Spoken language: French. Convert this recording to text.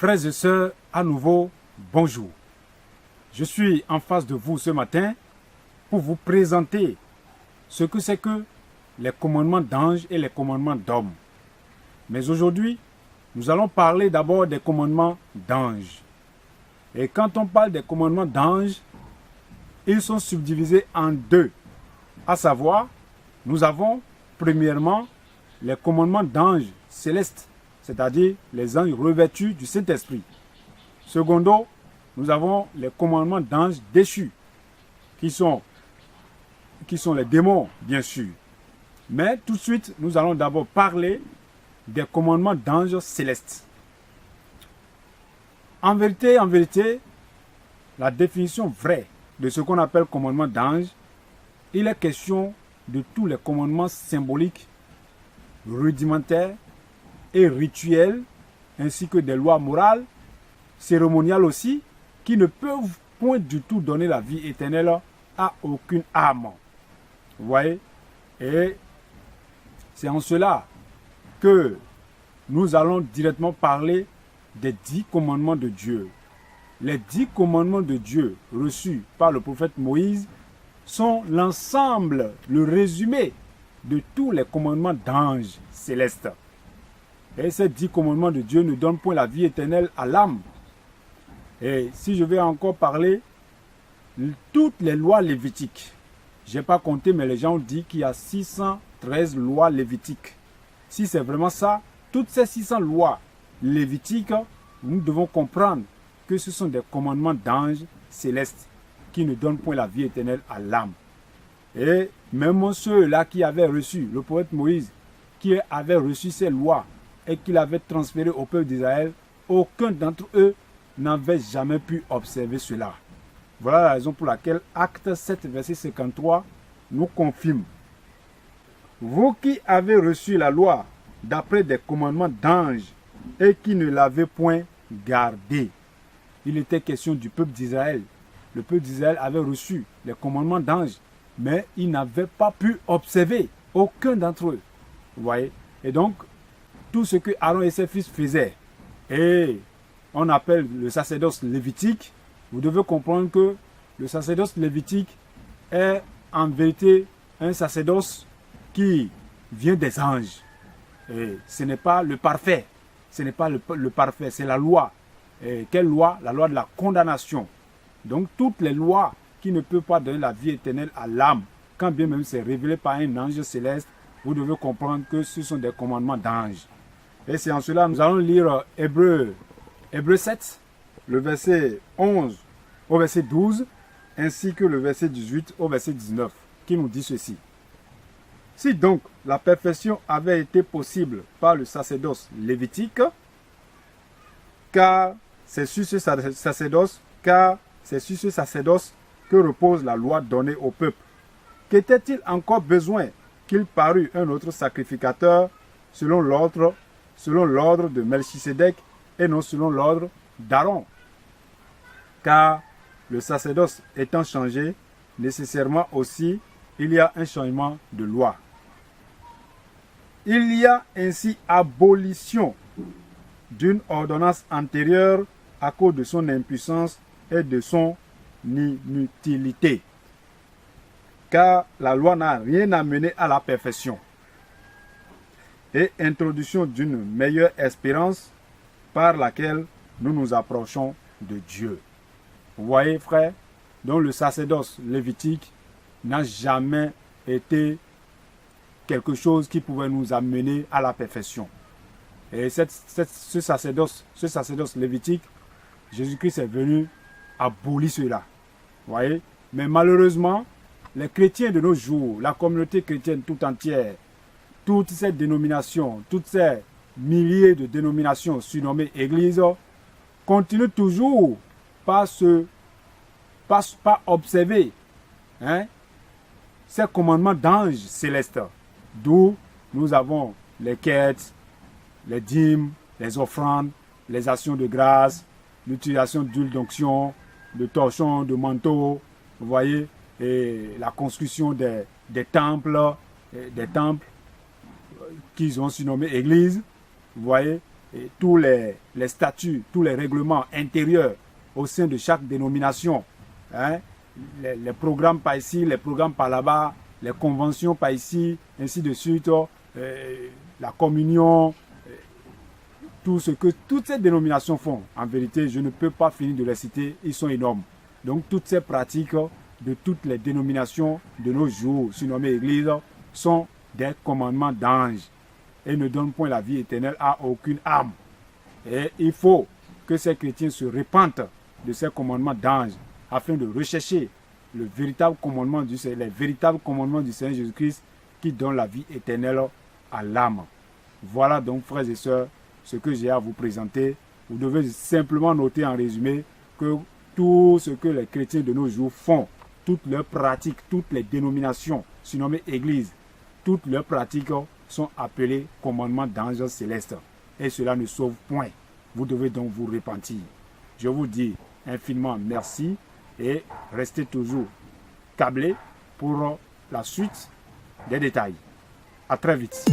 Frères et sœurs, à nouveau, bonjour. Je suis en face de vous ce matin pour vous présenter ce que c'est que les commandements d'anges et les commandements d'hommes. Mais aujourd'hui, nous allons parler d'abord des commandements d'anges. Et quand on parle des commandements d'anges, ils sont subdivisés en deux. À savoir, nous avons premièrement les commandements d'anges célestes, c'est-à-dire les anges revêtus du Saint-Esprit. Secondo, nous avons les commandements d'anges déchus, qui sont les démons, bien sûr. Mais tout de suite, nous allons d'abord parler des commandements d'anges célestes. En vérité, la définition vraie de ce qu'on appelle commandement d'ange, il est question de tous les commandements symboliques, rudimentaires et rituels, ainsi que des lois morales, cérémoniales aussi, qui ne peuvent point du tout donner la vie éternelle à aucune âme. Vous voyez? Et c'est en cela que nous allons directement parler des 10 commandements de Dieu. Les 10 commandements de Dieu reçus par le prophète Moïse sont l'ensemble, le résumé de tous les commandements d'anges célestes. Et ces 10 commandements de Dieu ne donnent point la vie éternelle à l'âme. Et si je vais encore parler, toutes les lois lévitiques, je n'ai pas compté, mais les gens ont dit qu'il y a 613 lois lévitiques. Si c'est vraiment ça, toutes ces 600 lois lévitiques, nous devons comprendre que ce sont des commandements d'anges célestes qui ne donnent point la vie éternelle à l'âme. Et même ceux-là qui avaient reçu, le prophète Moïse, qui avait reçu ces lois et qu'il avait transférées au peuple d'Israël, aucun d'entre eux n'avait jamais pu observer cela. Voilà la raison pour laquelle Acte 7, verset 53 nous confirme. Vous qui avez reçu la loi d'après des commandements d'anges et qui ne l'avez point gardée. Il était question du peuple d'Israël. Le peuple d'Israël avait reçu les commandements d'anges, mais il n'avait pas pu observer aucun d'entre eux. Vous voyez? Et donc, tout ce que Aaron et ses fils faisaient, et on appelle le sacerdoce lévitique, vous devez comprendre que le sacerdoce lévitique est en vérité un sacerdoce qui vient des anges. Et ce n'est pas le parfait. Ce n'est pas le parfait, c'est la loi. Et quelle loi? La loi de la condamnation. Donc toutes les lois qui ne peuvent pas donner la vie éternelle à l'âme, quand bien même c'est révélé par un ange céleste, vous devez comprendre que ce sont des commandements d'anges. Et c'est en cela que nous allons lire Hébreux 7, le verset 11 au verset 12, ainsi que le verset 18 au verset 19, qui nous dit ceci. Si donc la perfection avait été possible par le sacerdoce lévitique, car c'est sur ce sacerdoce que repose la loi donnée au peuple, qu'était-il encore besoin qu'il parût un autre sacrificateur selon l'ordre de Melchisédek et non selon l'ordre d'Aaron? Car le sacerdoce étant changé, nécessairement aussi, il y a un changement de loi. Il y a ainsi abolition d'une ordonnance antérieure à cause de son impuissance et de son inutilité. Car la loi n'a rien amené à la perfection. Et introduction d'une meilleure espérance par laquelle nous nous approchons de Dieu. Vous voyez, frère, donc le sacerdoce lévitique n'a jamais été quelque chose qui pouvait nous amener à la perfection. Et ce sacerdoce lévitique, Jésus-Christ est venu abolir cela. Vous voyez? Mais malheureusement, les chrétiens de nos jours, la communauté chrétienne tout entière, toutes ces dénominations, toutes ces milliers de dénominations surnommées églises, continuent toujours pas observer ces commandements d'anges célestes. D'où nous avons les quêtes, les dîmes, les offrandes, les actions de grâce, l'utilisation d'huile d'onction, de torchons, de manteaux, vous voyez, et la construction des temples qu'ils ont surnommés églises, vous voyez, tous les statuts, tous les règlements intérieurs au sein de chaque dénomination. Hein, les programmes par ici, les programmes par là-bas, les conventions par ici, ainsi de suite, la communion, tout ce que toutes ces dénominations font. En vérité, je ne peux pas finir de les citer, ils sont énormes. Donc toutes ces pratiques de toutes les dénominations de nos jours, surnommées Église, sont des commandements d'ange et ne donnent point la vie éternelle à aucune âme. Et il faut que ces chrétiens se repentent de ces commandements d'ange afin de rechercher le véritable commandement du Seigneur, les véritables commandements du Seigneur Jésus-Christ qui donnent la vie éternelle à l'âme. Voilà donc, frères et sœurs, ce que j'ai à vous présenter. Vous devez simplement noter en résumé que tout ce que les chrétiens de nos jours font, toutes leurs pratiques, toutes les dénominations, surnommées Église, toutes leurs pratiques sont appelées commandements d'anges célestes. Et cela ne sauve point. Vous devez donc vous repentir. Je vous dis infiniment merci et restez toujours câblés pour la suite des détails. À très vite.